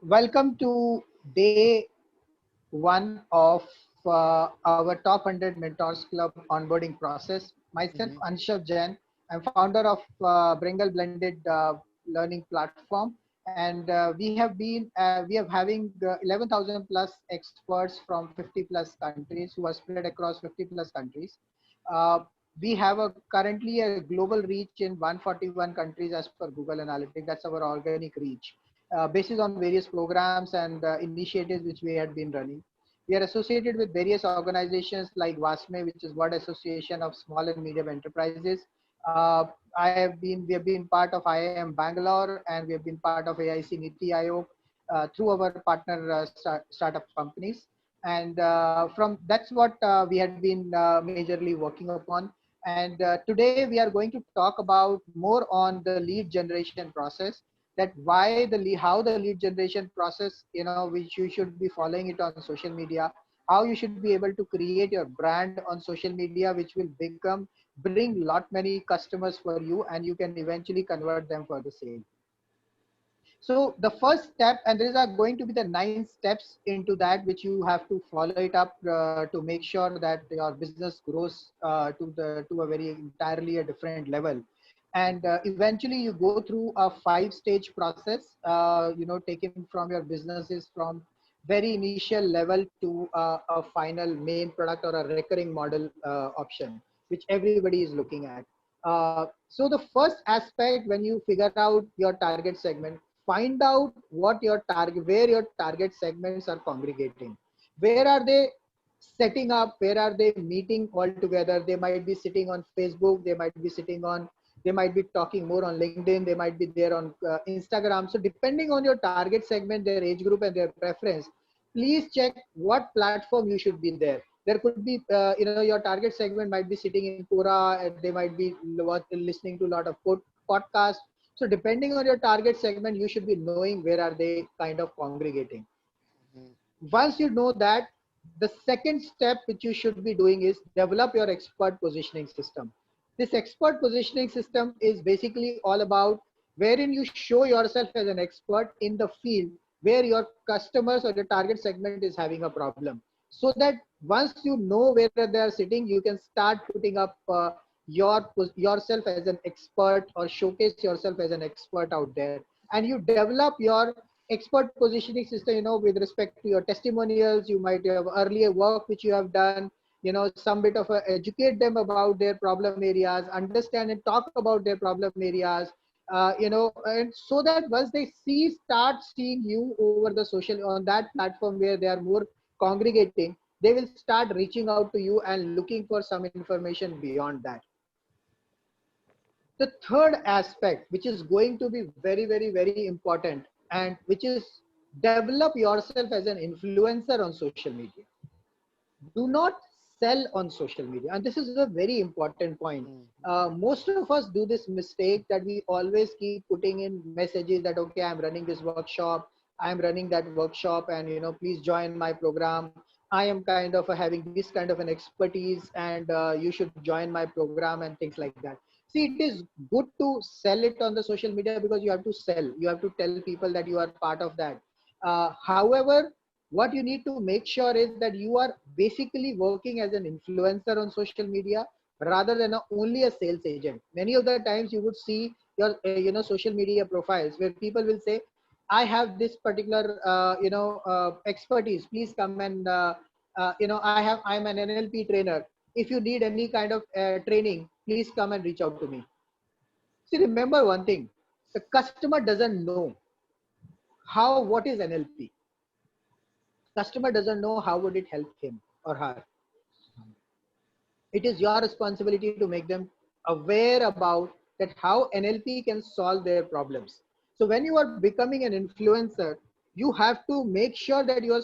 Welcome to day one of our top 100 Mentors Club onboarding process. Myself, Mhm. Anshav Jain. I'm founder of Bringle Blended Learning Platform, and we have having 11,000 plus experts from 50 plus countries who are spread across 50 plus countries. Uh, we have a currently a global reach in 141 countries as per Google Analytics. That's our organic reach, basis on various programs and initiatives which we had been running. We are associated with various organizations like WASME, which is World Association of Small and Medium Enterprises. We have been part of IIM Bangalore, and we have been part of AIC Niti Aayog through our partner startup companies. And from that's what we had been majorly working upon. And today we are going to talk about more on the lead generation process, that why how the lead generation process, which you should be following it on social media, how you should be able to create your brand on social media, which will bring lot many customers for you, and you can eventually convert them for the sale. So the first step, and these are going to be the 9 steps into that, which you have to follow it up to make sure that your business grows to a very entirely a different level. And eventually you go through a 5 stage process, taken from your businesses from very initial level to a final main product or a recurring model option, which everybody is looking at. So the first aspect, when you figure out your target segment, find out what your target, where your target segments are congregating. Where are they setting up? Where are they meeting all together? They might be sitting on Facebook. They might be talking more on LinkedIn. They might be there on Instagram. So depending on your target segment, their age group and their preference, please check what platform you should be there. There could be, your target segment might be sitting in Quora, and they might be listening to a lot of podcasts. So depending on your target segment, you should be knowing where are they kind of congregating. Mhm. Once you know that, the second step which you should be doing is develop your expert positioning system. This expert positioning system is basically all about wherein you show yourself as an expert in the field where your customers or your target segment is having a problem, so that once you know where they are sitting, you can start putting up yourself as an expert, or showcase yourself as an expert out there. And you develop your expert positioning system, with respect to your testimonials. You might have earlier work which you have done, some bit of educate them about their problem areas, understand and talk about their problem areas, and so that once they start seeing you over the social on that platform where they are more congregating, they will start reaching out to you and looking for some information beyond that. The third aspect, which is going to be very, very, very important, and which is develop yourself as an influencer on social media. Do not sell on social media, and this is a very important point. Mhm. Most of us do this mistake, that we always keep putting in messages that, okay, I'm running this workshop, I'm running that workshop, and please join my program. I am kind of having this kind of an expertise, and you should join my program, and things like that. See, it is good to sell it on the social media, because you have to sell, you have to tell people that you are part of that. However, what you need to make sure is that you are basically working as an influencer on social media, rather than only a sales agent. Many of the times you would see your social media profiles where people will say, I have this particular expertise, please come and I'm an NLP trainer. If you need any kind of training, please come and reach out to me. See, remember one thing: the customer doesn't know what is NLP. Customer doesn't know how would it help him or her. It is your responsibility to make them aware about that how NLP can solve their problems. So when you are becoming an influencer, you have to make sure that you are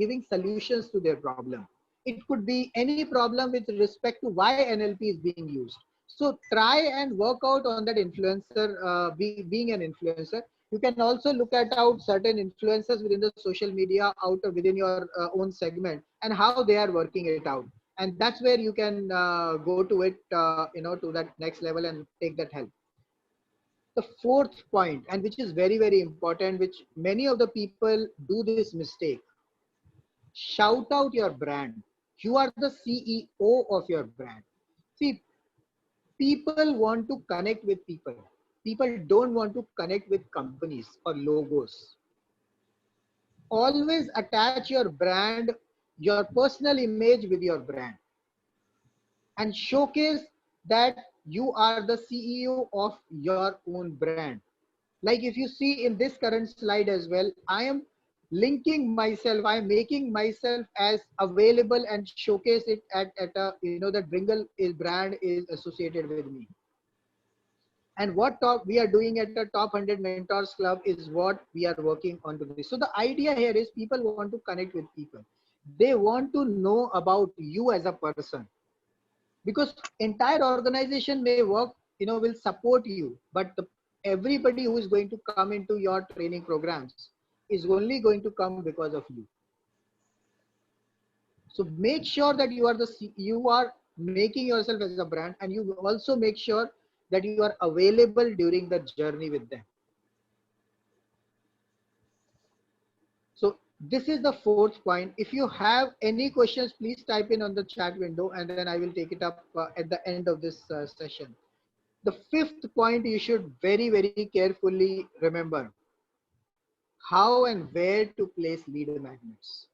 giving solutions to their problem. It could be any problem with respect to why NLP is being used. So try and work out on that influencer, being an influencer. You can also look at out certain influencers within the social media out of within your own segment, and how they are working it out. And that's where you can go to it, to that next level and take that help. The fourth point, and which is very, very important, which many of the people do this mistake: shout out your brand. You are the CEO of your brand. See, people want to connect with people. People don't want to connect with companies or logos. Always attach your brand, your personal image with your brand, and showcase that you are the CEO of your own brand. Like if you see in this current slide as well, I am linking myself, I am making myself as available and showcase it at a, that Bringle is brand is associated with me. And what top we are doing at the top 100 mentors club is what we are working on to this. So the idea here is people want to connect with people. They want to know about you as a person, because entire organization may work, will support you, but everybody who is going to come into your training programs is only going to come because of you. So make sure that you are making yourself as a brand, and you also make sure that you are available during the journey with them. So this is the fourth point. If you have any questions, please type in on the chat window, and then I will take it up at the end of this session. The fifth point you should very, very carefully remember: how and where to place lead magnets.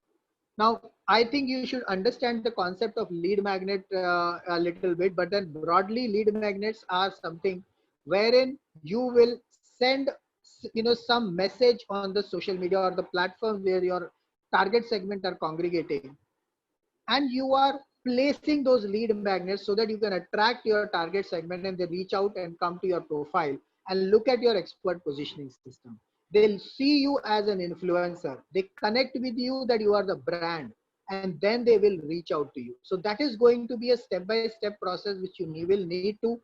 Now, I think you should understand the concept of lead magnet a little bit, but then broadly, lead magnets are something wherein you will send, some message on the social media or the platform where your target segment are congregating, and you are placing those lead magnets so that you can attract your target segment and they reach out and come to your profile and look at your expert positioning system. They'll see you as an influencer, they connect with you that you are the brand, and then they will reach out to you. So that is going to be a step-by-step process which you will need to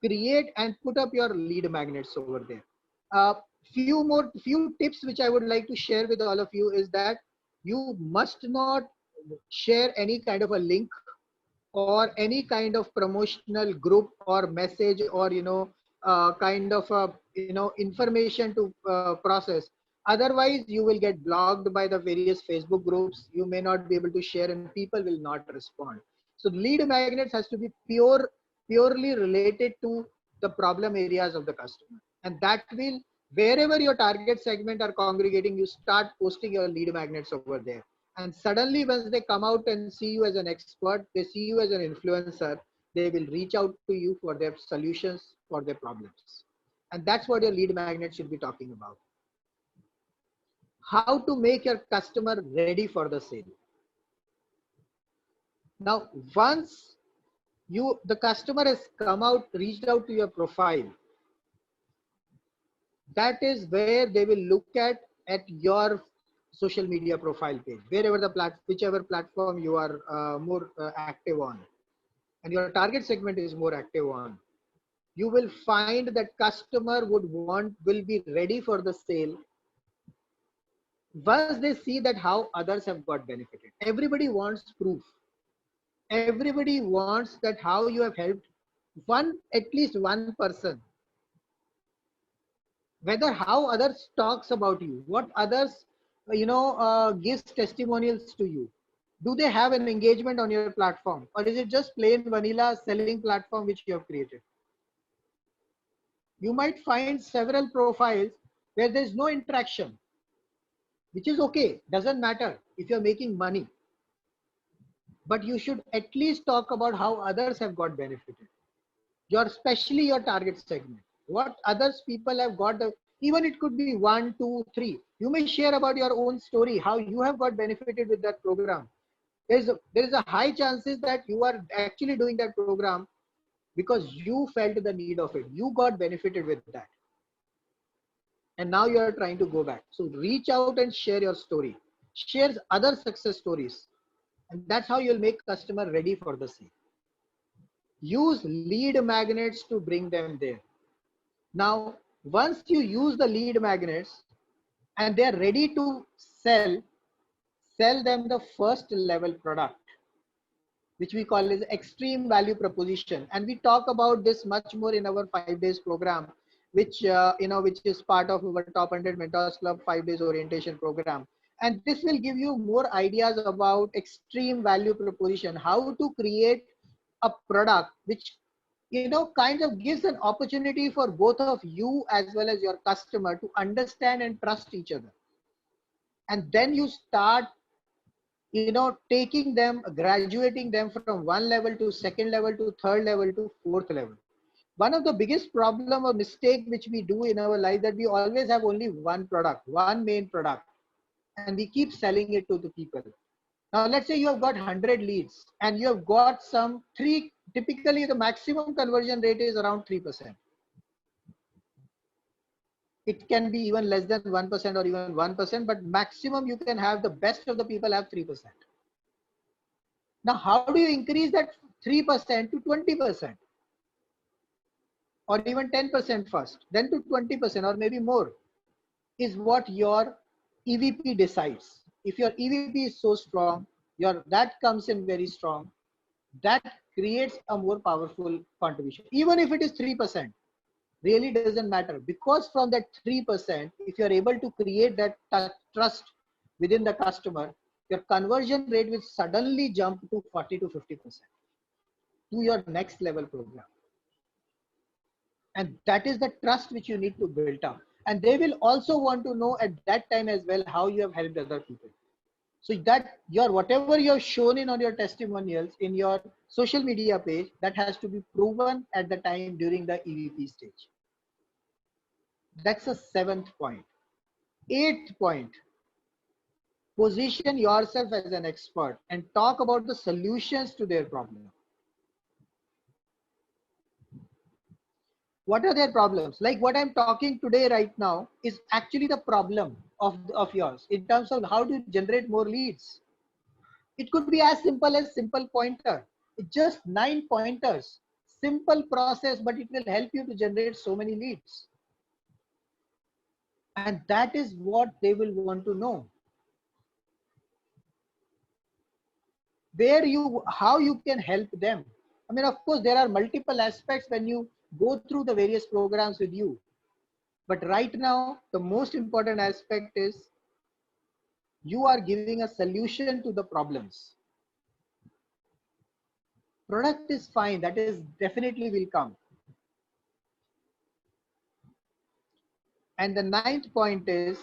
create and put up your lead magnets over there. uh, few tips which I would like to share with all of you is that you must not share any kind of a link or any kind of promotional group or message or kind of a information to process. Otherwise you will get blocked by the various Facebook groups. You may not be able to share and people will not respond. So lead magnets has to be purely related to the problem areas of the customer, and that will, wherever your target segment are congregating, you start posting your lead magnets over there. And suddenly once they come out and see you as an expert, they see you as an influencer, they will reach out to you for their solutions for their problems. And that's what your lead magnet should be talking about. How to make your customer ready for the sale. Now, once the customer has come out, reached out to your profile, that is where they will look at your social media profile page, wherever whichever platform you are more active on, and your target segment is more active on. You will find that customer will be ready for the sale once they see that how others have got benefited. Everybody wants proof. Everybody wants that how you have helped at least one person, whether how others talks about you, what others gives testimonials to you. Do they have an engagement on your platform, or is it just plain vanilla selling platform which you have created? You might find several profiles where there is no interaction, which is okay, doesn't matter if you're making money, but you should at least talk about how others have got benefited, especially your target segment, what others people have got. Even it could be 1, 2, 3. You may share about your own story, how you have got benefited with that program. There is a high chances that you are actually doing that program because you felt the need of it. You got benefited with that. And now you are trying to go back. So reach out and share your story. Share other success stories. And that's how you'll make customer ready for the sale. Use lead magnets to bring them there. Now, once you use the lead magnets and they're ready to sell them the first level product, which we call as extreme value proposition. And we talk about this much more in our 5 days program, which which is part of our top 100 mentors club 5 days orientation program. And this will give you more ideas about extreme value proposition, how to create a product which kind of gives an opportunity for both of you as well as your customer to understand and trust each other. And then you start taking them, graduating them from one level to second level to third level to fourth level. One of the biggest problem or mistake which we do in our life, that we always have only one product, one main product, and we keep selling it to the people. Now let's say you have got 100 leads and you have got some three. Typically the maximum conversion rate is around 3%. It can be even less than 1% or even 1%, but maximum you can have, the best of the people have 3%. Now how do you increase that 3% to 20%? Or even 10% first, then to 20% or maybe more, is what your EVP decides. If your EVP is so strong, that comes in very strong, that creates a more powerful contribution. Even if it is 3%, really doesn't matter, because from that 3%, if you are able to create that trust within the customer, your conversion rate will suddenly jump to 40 to 50% to your next level program. And that is the trust which you need to build up. And they will also want to know at that time as well how you have helped other people. So that whatever you have shown in on your testimonials in your social media page, that has to be proven at the time during the EVP stage. That's the 7th point. 8th point, position yourself as an expert and talk about the solutions to their problem. What are their problems? Like what I'm talking today right now is actually the problem of yours in terms of how to generate more leads. It could be as simple as simple pointer. It's just 9 pointers. Simple process, but it will help you to generate so many leads. And that is what they will want to know. How you can help them. I mean, of course, there are multiple aspects when you go through the various programs with you. But right now, the most important aspect is you are giving a solution to the problems. Product is fine, that is definitely will come. And the 9th point is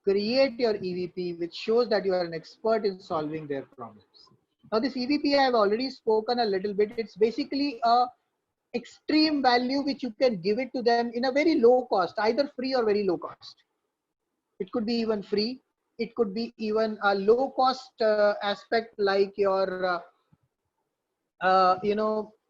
create your EVP, which shows that you are an expert in solving their problems. Now this EVP I have already spoken a little bit. It's basically a extreme value which you can give it to them in a very low cost, either free or very low cost. It could be even free. It could be even a low cost aspect, like your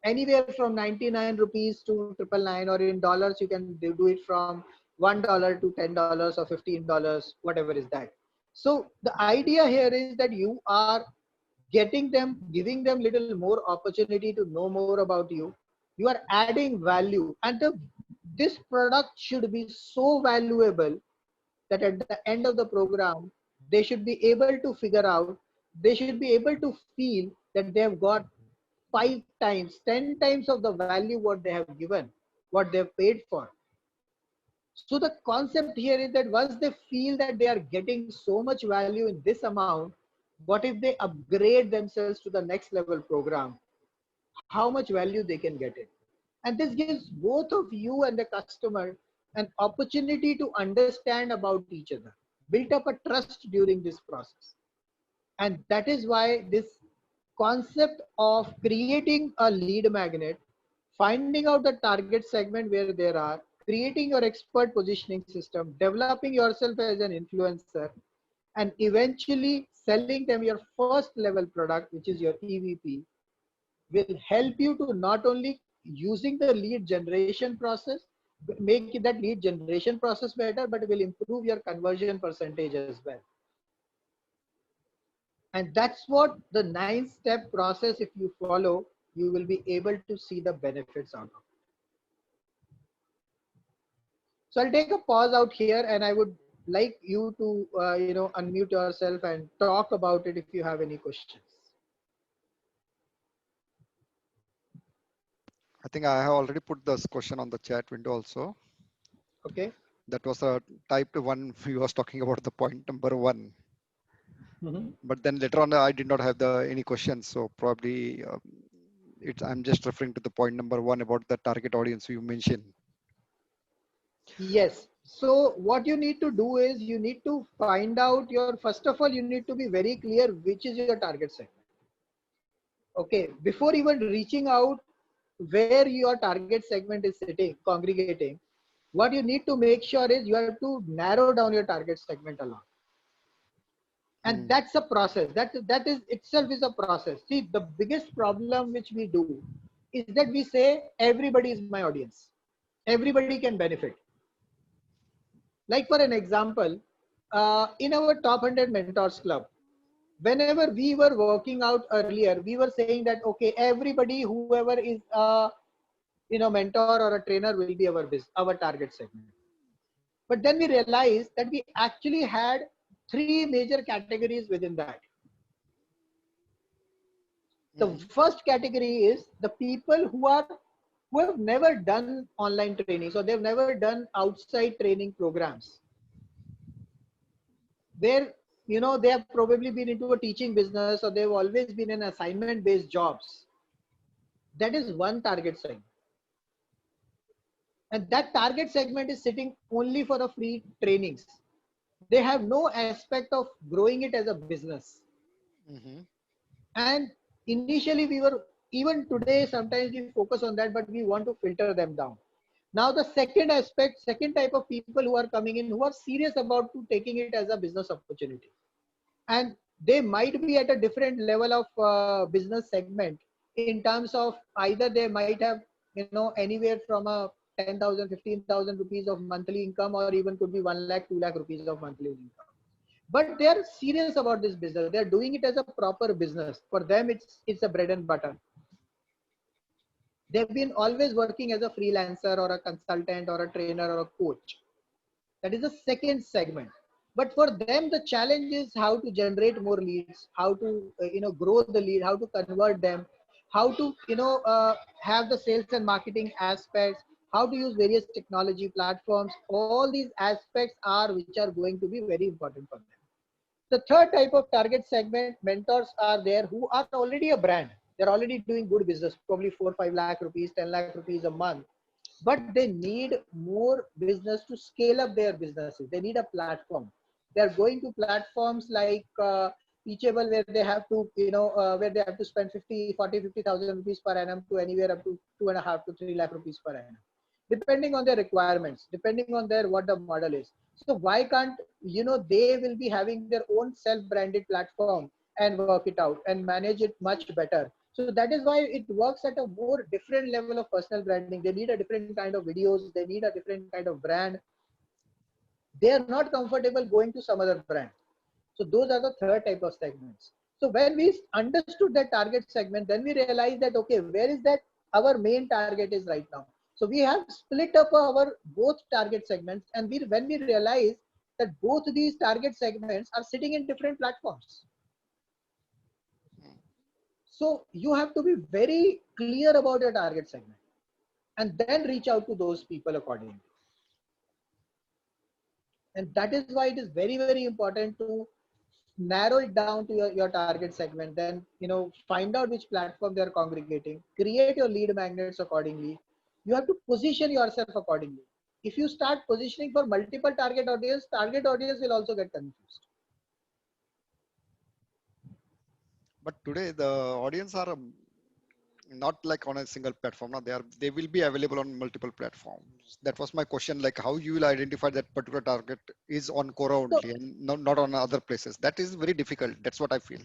anywhere from 99 rupees to 999, or in dollars you can do it from $1 to $10 or $15, whatever is that. So the idea here is that you are giving them little more opportunity to know more about you. You are adding value, and this product should be so valuable that at the end of the program, they should be able to figure out, they should be able to feel that they have got 5 times, 10 times of the value what they have given, what they have paid for. So the concept here is that once they feel that they are getting so much value in this amount, what if they upgrade themselves to the next level program? How much value they can get it. And this gives both of you and the customer an opportunity to understand about each other, build up a trust during this process. And that is why this concept of creating a lead magnet, finding out the target segment where there are, creating your expert positioning system, developing yourself as an influencer, and eventually selling them your first level product, which is your EVP, will help you to not only using the lead generation process, make that lead generation process better, but will improve your conversion percentage as well. And that's what the 9-step process, if you follow, you will be able to see the benefits out of it. So I'll take a pause out here, and I would like you to unmute yourself and talk about it if you have any questions. I think I have already put this question on the chat window also. Okay. That was a type 1. He was talking about the point number 1. Mhm. But then later on, I did not have any questions. So probably I'm just referring to the point number 1 about the target audience you mentioned. Yes. So what you need to do is you need to find out your, first of all, you need to be very clear which is your target segment. Okay. Before even reaching out where your target segment is sitting, congregating, what you need to make sure is you have to narrow down your target segment a lot. And Mm, that's a process. That is itself is a process. See, the biggest problem which we do is that we say everybody is my audience. Everybody can benefit. Like for an example, in our top 100 mentors club, whenever we were working out earlier, we were saying that okay, everybody, whoever is a mentor or a trainer will be our target segment. But then we realized that we actually had three major categories within that. The mm, first category is the people who have never done online training, so they've never done outside training programs where they have probably been into a teaching business or they've always been in assignment based jobs. That is one target segment, and that target segment is sitting only for the free trainings. They have no aspect of growing it as a business. mhm, And initially we were, even today sometimes we focus on that, but we want to filter them down. Now the second aspect, second type of people who are coming in, who are serious about to taking it as a business opportunity, and they might be at a different level of business segment, in terms of either they might have anywhere from a 10,000, 15,000 rupees of monthly income, or even could be 1 lakh, 2 lakh rupees of monthly income. But they are serious about this business. They are doing it as a proper business. For them, it's a bread and butter. They've been always working as a freelancer or a consultant or a trainer or a coach. That is the second segment. But for them, the challenge is how to generate more leads, how to grow the lead, how to convert them, how to have the sales and marketing aspects, how to use various technology platforms. All these aspects are which are going to be very important for them. The third type of target segment mentors are there who are already a brand. They're already doing good business, probably 4 5 lakh rupees, 10 lakh rupees a month, but they need more business to scale up their businesses. They need a platform. They are going to platforms like Teachable, where they have to where they have to spend 50 rupees per annum to anywhere up to 2.5 to 3 lakh rupees per annum, depending on their requirements, depending on their what the model is. So why can't they will be having their own self-branded platform and work it out and manage it much better. So that is why it works at a more different level of personal branding. They need a different kind of videos, they need a different kind of brand. They are not comfortable going to some other brand. So those are the third type of segments. So when we understood that target segment, then we realized that okay, where is that our main target is right now. So we have split up our both target segments, and when we realize that both these target segments are sitting in different platforms. So you have to be very clear about your target segment and then reach out to those people accordingly. And that is why it is very, very important to narrow it down to your target segment. Then find out which platform they are congregating, create your lead magnets accordingly. You have to position yourself accordingly. If you start positioning for multiple target audience will also get confused. but today the audience are not like on a single platform. Now they will be available on multiple platforms. That was my question, like how you will identify that particular target is on Quora So only and not on other places. That is very difficult. That's what I feel.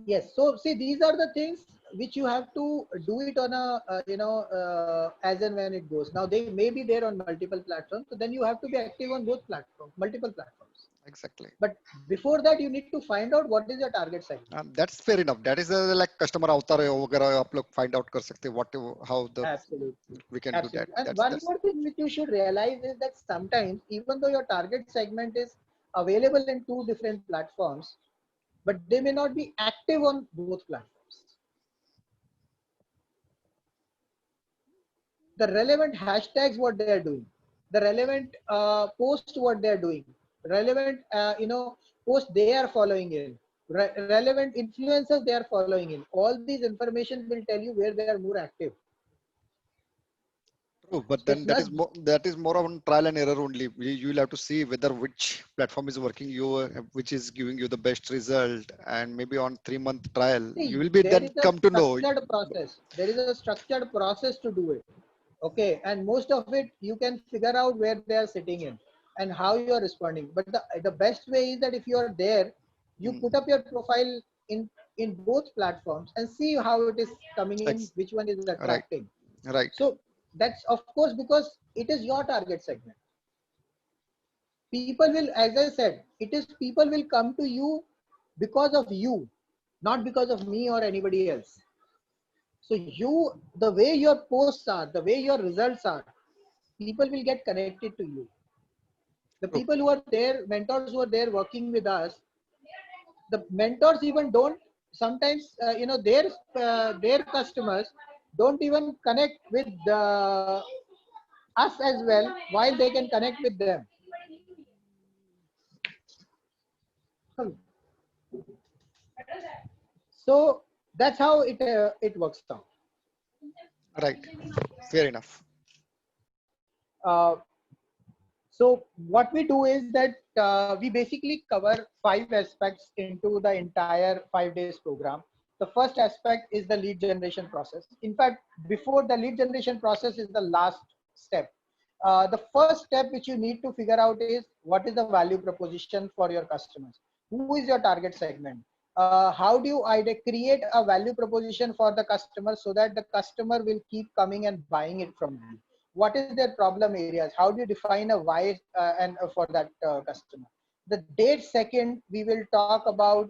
yes, so see, these are the things which you have to do it on a as and when it goes. Now they may be there on multiple platforms, so then you have to be active on both platforms, multiple platforms. Exactly. But before that, you need to find out what is your target segment. That's fair enough. That is like customer avatar वगैरह आप लोग find out कर सकते हैं what how the Absolutely. we can do that. Absolutely. And one That's more thing which you should realize is that sometimes, even though your target segment is available in two different platforms, but they may not be active on both platforms. The relevant hashtags, what they are doing, the relevant post what they are doing, relevant post they are following in, relevant influencers they are following in. All these information will tell you where they are more active. True, but So then it's not. that is more on trial and error only. You will have to see whether which platform is working you, which is giving you the best result, and maybe on 3 month trial you See, will be there then is a come to know. structured process. There is a structured process to do it. Okay, and most of it you can figure out where they are sitting in and how you are responding. But the best way is that if you are there, you Hmm. put up your profile in both platforms and see how it is coming in, Ex- which one is right, attracting. right, So that's of course because it is your target segment. People will, as I said, it is people will come to you because of you, not because of me or anybody else. So you, the way your posts are, the way your results are, people will get connected to you. The true. people who are there, mentors who are there working with us, the mentors even don't sometimes their customers don't even connect with us as well while they can connect with them. So that's how it works out. Right, fair enough. Uh, so what we do is that we basically cover 5 aspects into the entire 5 days program. The first aspect is the lead generation process. In fact, before the lead generation process is the last step. The first step which you need to figure out is what is the value proposition for your customers. Who is your target segment? How do you create a value proposition for the customer so that the customer will keep coming and buying it from you? What is their problem areas? How do you define a why and for that customer? The date second, we will talk about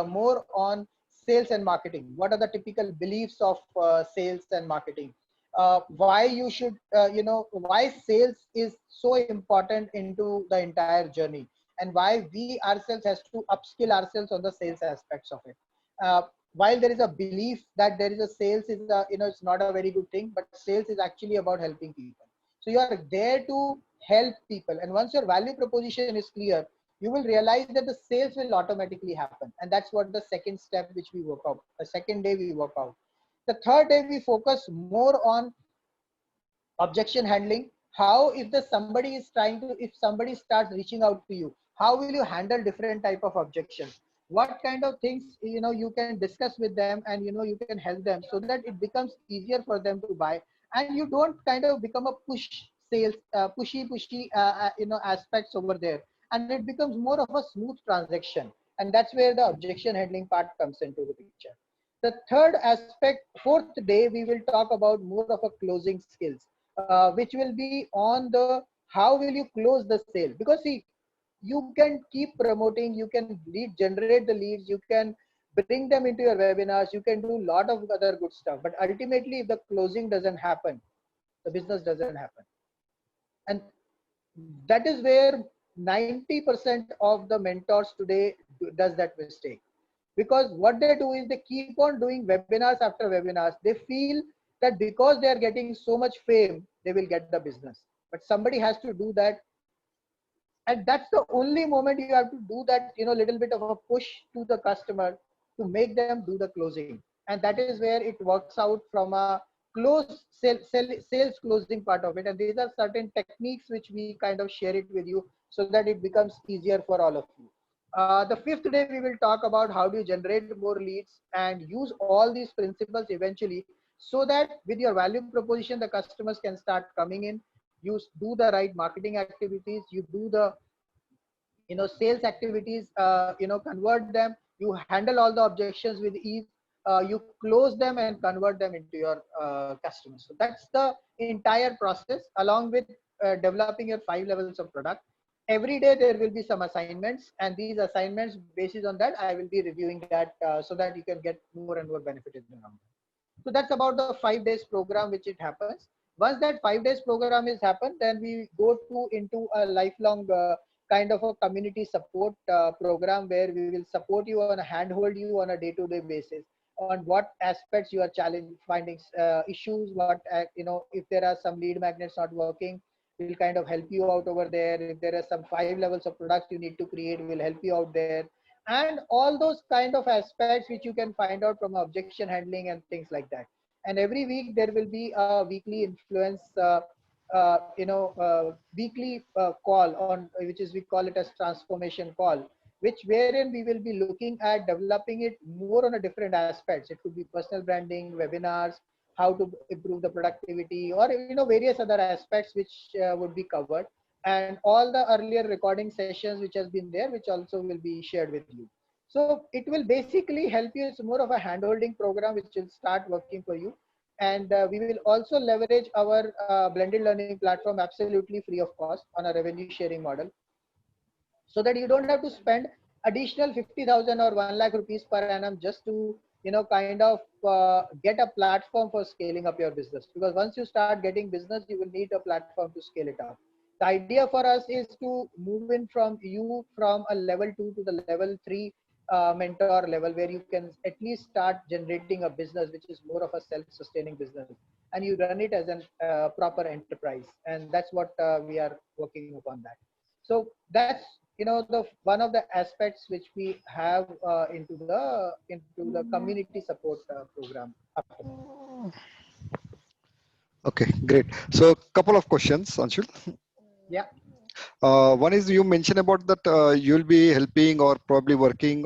more on sales and marketing. What are the typical beliefs of sales and marketing? Why you should why sales is so important into the entire journey, and why we ourselves has to upskill ourselves on the sales aspects of it. While there is a belief that there is a sales is a, it's not a very good thing, but sales is actually about helping people. So you are there to help people, and once your value proposition is clear, you will realize that the sales will automatically happen. And that's what the second step which we work out. The second day we work out. The third day we focus more on objection handling. How, if the somebody is trying to, if somebody starts reaching out to you, how will you handle different type of objection? What kind of things you can discuss with them, and you can help them so that it becomes easier for them to buy, and you don't kind of become a push sales, pushy aspects over there, and it becomes more of a smooth transaction. And that's where the objection handling part comes into the picture. The third aspect, fourth day, we will talk about more of a closing skills, which will be on the how will you close the sale. Because see, you can keep promoting, you can generate the leads, you can bring them into your webinars, you can do a lot of other good stuff. But ultimately, if the closing doesn't happen, the business doesn't happen. And that is where 90% of the mentors today does that mistake. Because what they do is they keep on doing webinars after webinars. They feel that because they are getting so much fame, they will get the business. But somebody has to do that, and that's the only moment you have to do that, little bit of a push to the customer to make them do the closing. And that is where it works out from a sales closing part of it. And these are certain techniques which we kind of share it with you so that it becomes easier for all of you. The fifth day, we will talk about how do you generate more leads and use all these principles eventually, so that with your value proposition, the customers can start coming in. You do the right marketing activities, you do the sales activities, convert them, you handle all the objections with ease, you close them and convert them into your customers. So that's the entire process, along with developing your 5 levels of product. Every day there will be some assignments, and these assignments, basis on that, I will be reviewing that, so that you can get more and more benefit in the long run. So that's about the 5 days program which it happens. Once that 5 days program is happened, then we go to into a lifelong kind of a community support program, where we will support you on a handhold you on a day-to-day basis on what aspects you are challenging, finding issues, what if there are some lead magnets not working, we'll kind of help you out over there. If there are some 5 levels of products you need to create, we'll help you out there. And all those kind of aspects which you can find out from objection handling and things like that. And every week there will be a weekly influence, weekly call on, which is we call it as transformation call, which wherein we will be looking at developing it more on a different aspects. It could be personal branding, webinars, how to improve the productivity, or various other aspects which would be covered, and all the earlier recording sessions which has been there, which also will be shared with you. So it will basically help you. It's more of a handholding program which will start working for you. And we will also leverage our blended learning platform absolutely free of cost on a revenue sharing model, so that you don't have to spend additional 50,000 or 1 lakh rupees per annum just to kind of get a platform for scaling up your business. Because once you start getting business, you will need a platform to scale it up. The idea for us is to move in from you from a level 2 to the level 3 mentor level, where you can at least start generating a business which is more of a self-sustaining business, and you run it as a proper enterprise. And that's what we are working upon that. So that's the one of the aspects which we have into the community support program. Okay, great. So couple of questions, Anshul. Yeah. One is you mentioned about that you'll be helping or probably working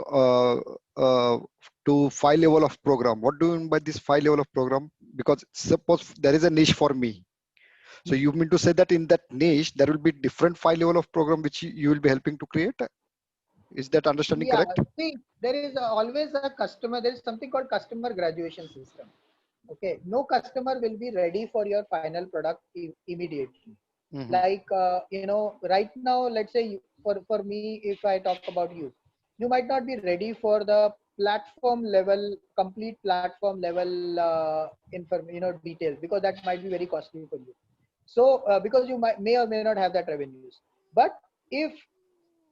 to 5 level of program. What do you mean by this 5 level of program? Because suppose there is a niche for me. So you mean to say that in that niche, there will be different 5 level of program which you will be helping to create? Is that understanding Yeah, correct? see, there is always a customer. There is something called customer graduation system. Okay, no customer will be ready for your final product immediately. Mm-hmm. Like right now, let's say for me, if I talk about you, you might not be ready for the platform level, complete platform level details, because that might be very costly for you. So because you may or may not have that revenues. But if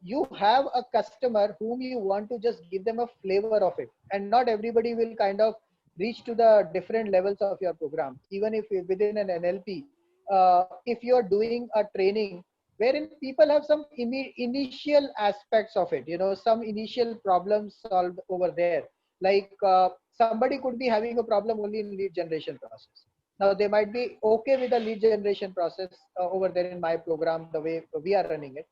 you have a customer whom you want to just give them a flavor of it, and not everybody will kind of reach to the different levels of your program. Even if within an NLP, if you are doing a training wherein people have some initial aspects of it, some initial problems solved over there, like somebody could be having a problem only in lead generation process. Now they might be okay with the lead generation process over there in my program, the way we are running it.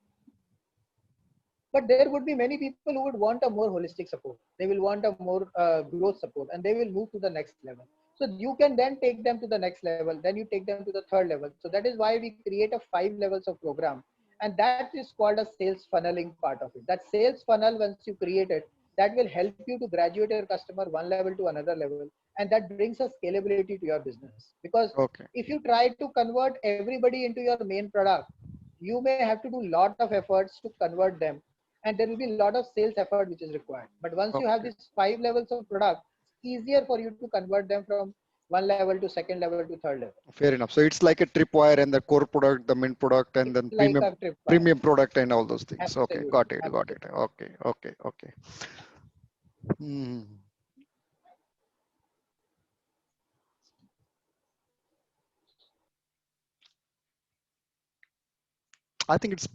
But there would be many people who would want a more holistic support. They will want a more growth support, and they will move to the next level. So you can then take them to the next level, then you take them to the third level. So that is why we create a 5 levels of program, and that is called a sales funneling part of it. That sales funnel, once you create it, that will help you to graduate your customer one level to another level, and that brings a scalability to your business. Because Okay. if you try to convert everybody into your main product, you may have to do a lot of efforts to convert them, and there will be a lot of sales effort which is required. But once you have Okay. these 5 levels of product, it's easier for you to convert them from one level to second level to third level. Fair enough. So it's like a tripwire and the core product, the main product, and It's then like a tripwire. premium product and all those things. Okay, got Absolutely, it, got it. absolutely. Okay, okay, okay. Hmm. I think it's